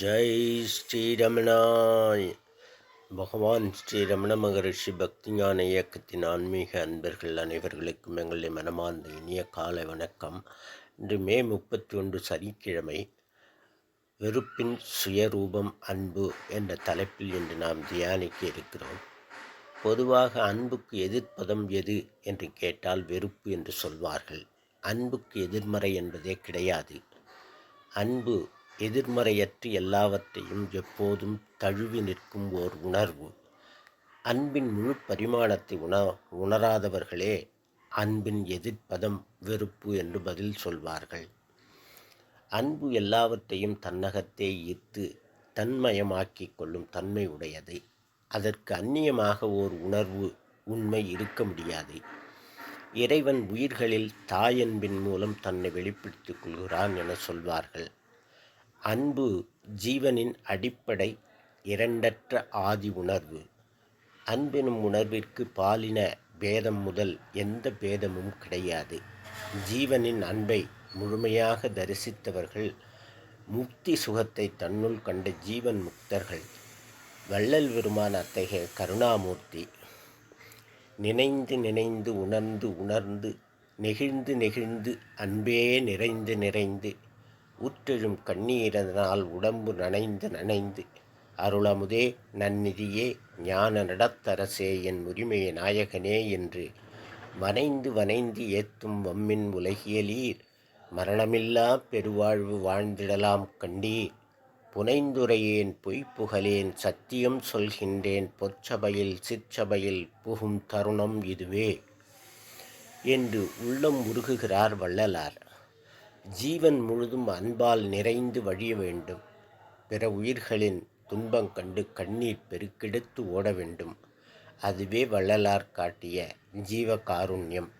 ஜெய் ஸ்ரீரமணாய். பகவான் ஸ்ரீரமண மகரிஷி பக்திஞான இயக்கத்தின் ஆன்மீக அன்பர்கள் அனைவர்களுக்கும் எங்களுடைய மனமார்ந்த இனிய காலை வணக்கம். இன்று மே 31 சனிக்கிழமை. வெறுப்பின் சுயரூபம் அன்பு என்ற தலைப்பில் இன்று நாம் தியானிக்க இருக்கிறோம். பொதுவாக அன்புக்கு எதிர்ப்பதம் எது என்று கேட்டால் வெறுப்பு என்று சொல்வார்கள். அன்புக்கு எதிர்மறை என்பதே கிடையாது. அன்பு எதிர்மறையற்று எல்லாவற்றையும் எப்போதும் தழுவி நிற்கும் ஓர் உணர்வு. அன்பின் முழு பரிமாணத்தை உணராதவர்களே அன்பின் எதிர்ப்பதம் வெறுப்பு என்று பதில் சொல்வார்கள். அன்பு எல்லாவற்றையும் தன்னகத்தே ஈர்த்து தன்மயமாக்கிக் கொள்ளும் தன்மை உடையது. அதற்கு அந்நியமாக ஓர் உணர்வு உண்மை இருக்க முடியாது. இறைவன் உயிர்களில் தாயன்பின் மூலம் தன்னை வெளிப்படுத்திக் கொள்கிறான் என சொல்வார்கள். அன்பு ஜீவனின் அடிப்படை, இரண்டற்ற ஆதி உணர்வு. அன்பெனும் உணர்விற்கு பாலின பேதம் முதல் எந்த பேதமும் கிடையாது. ஜீவனின் அன்பை முழுமையாக தரிசித்தவர்கள் முக்தி சுகத்தை தன்னுள் கண்ட ஜீவன் முக்தர்கள். வள்ளல் பெருமான் அத்தகைய கருணாமூர்த்தி. நினைந்து நினைந்து உணர்ந்து உணர்ந்து நெகிழ்ந்து நெகிழ்ந்து அன்பே நிறைந்து நிறைந்து ஊற்றெழும் கண்ணீரதனால் உடம்பு நனைந்து நனைந்து அருளமுதே நன்னிதியே ஞான நடத்தரசே என் உரிமைய நாயகனே என்று வனைந்து வனைந்து ஏத்தும் வம்மின் உலகியலீர் மரணமில்லா பெருவாழ்வு வாழ்ந்திடலாம் கண்டீர். புனைந்துரையேன் பொய்ப்புகழேன் சத்தியம் சொல்கின்றேன் பொற்சபையில் சிற்சபையில் புகும் தருணம் இதுவே என்று உள்ளம் உருகுகிறார் வள்ளலார். ஜீவன் முழுதும் அன்பால் நிறைந்து வழிய வேண்டும். பிற உயிர்களின் துன்பம் கண்டு கண்ணீர் பெருக்கெடுத்து ஓட வேண்டும். அதுவே வள்ளலார் காட்டிய ஜீவகாருண்யம்.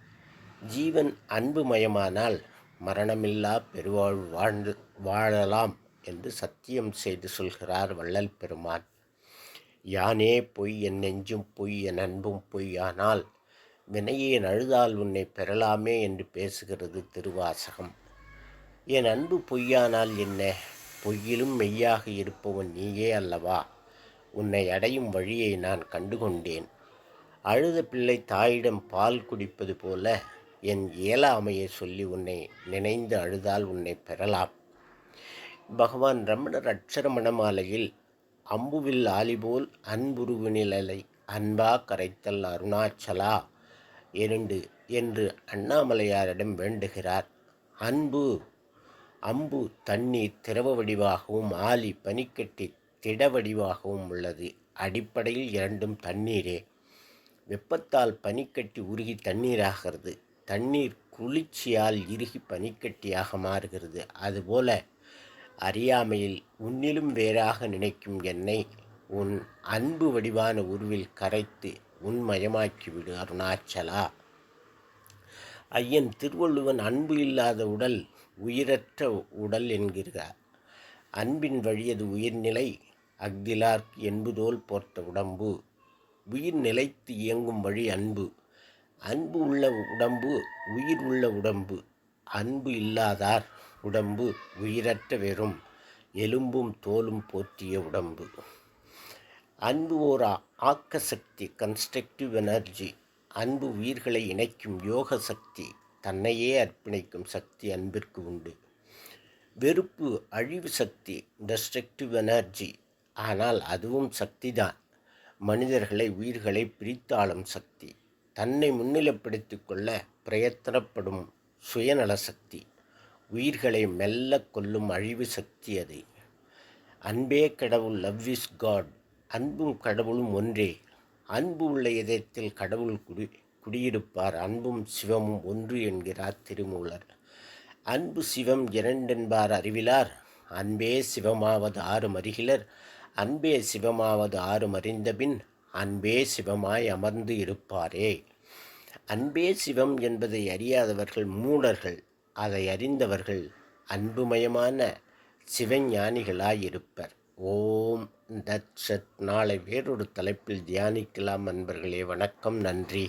ஜீவன் அன்புமயமானால் மரணமில்லா பெருவாழ்வு வாழலாம் என்று சத்தியம் செய்து சொல்கிறார் வள்ளல் பெருமான். யானே பொய் என் நெஞ்சும் பொய் என் அன்பும் பொய், ஆனால் வினையே அழுதால் உன்னை பெறலாமே என்று பேசுகிறது திருவாசகம். என் அன்பு பொய்யானால் என்ன? பொய்யிலும் மெய்யாக இருப்பவன் நீயே அல்லவா? உன்னை அடையும் வழியை நான் கண்டுகொண்டேன். அழுத பிள்ளை தாயிடம் பால் குடிப்பது போல என் இயலாமையை சொல்லி உன்னை நினைந்து அழுதால் உன்னை பெறலாம். பகவான் ரமணர் அட்சர மணமாலையில் அம்புவில் ஆலிபோல் அன்புருவு நிழலை அன்பா கரைத்தல் அருணாச்சலா என்று அண்ணாமலையாரிடம் வேண்டுகிறார். அம்பு தண்ணீர் திரவ வடிவாகவும் ஆலி பனிக்கட்டி திட வடிவாகவும் உள்ளது. அடிப்படையில் இரண்டும் தண்ணீரே. வெப்பத்தால் பனிக்கட்டி உருகி தண்ணீராகிறது. தண்ணீர் குளிர்ச்சியால் இறுகி பனிக்கட்டியாக மாறுகிறது. அதுபோல அறியாமையில் உன்னிலும் வேறாக நினைக்கும் என்னை உன் அன்பு வடிவான உருவில் கரைத்து உன்மயமாக்கிவிடு அருணாச்சலா. ஐயன் திருவள்ளுவன் அன்பு இல்லாத உடல் உயிரற்ற உடல் என்கிறார். அன்பின் வழியது உயிர்நிலை அஃதிலார்க்கு என்பதோல் போர்த்த உடம்பு. உயிர் நிலைத்து இயங்கும் வழி அன்பு. அன்பு உள்ள உடம்பு உயிர் உள்ள உடம்பு. அன்பு இல்லாதார் உடம்பு உயிரற்ற வெறும் எலும்பும் தோலும் போற்றிய உடம்பு. அன்பு ஓர் ஆக்க சக்தி, கன்ஸ்ட்ரக்டிவ் எனர்ஜி. அன்பு உயிர்களை இணைக்கும் யோக சக்தி. தன்னையே அர்ப்பணிக்கும் சக்தி அன்பிற்கு உண்டு. வெறுப்பு அழிவு சக்தி, டெஸ்ட்ரக்டிவ் எனர்ஜி. ஆனால் அதுவும் சக்திதான். மனிதர்களை உயிர்களை பிரித்தாளும் சக்தி. தன்னை முன்னிலைப்படுத்தி கொள்ள பிரயத்தனப்படும் சுயநல சக்தி. உயிர்களை மெல்ல கொல்லும் அழிவு சக்தி அது. அன்பே கடவுள், லவ் இஸ் காட். அன்பும் கடவுளும் ஒன்றே. அன்பு உள்ள இதயத்தில் கடவுள் குடியிருப்பார். அன்பும் சிவமும் ஒன்று என்கிறார் திருமூலர். அன்பு சிவம் இரண்டென்பார் அறிவிலார். அன்பே சிவமாவது ஆறு மறிகிலர். அன்பே சிவமாவது ஆறு மறிந்தபின் அன்பே சிவமாய் அமர்ந்து இருப்பாரே. அன்பே சிவம் என்பதை அறியாதவர்கள் மூடர்கள். அதை அறிந்தவர்கள் அன்புமயமான சிவஞானிகளாயிருப்பர். ஓம் தத் சத். நாளை வேறொரு தலைப்பில் தியானிக்கலாம் நண்பர்களே. வணக்கம், நன்றி.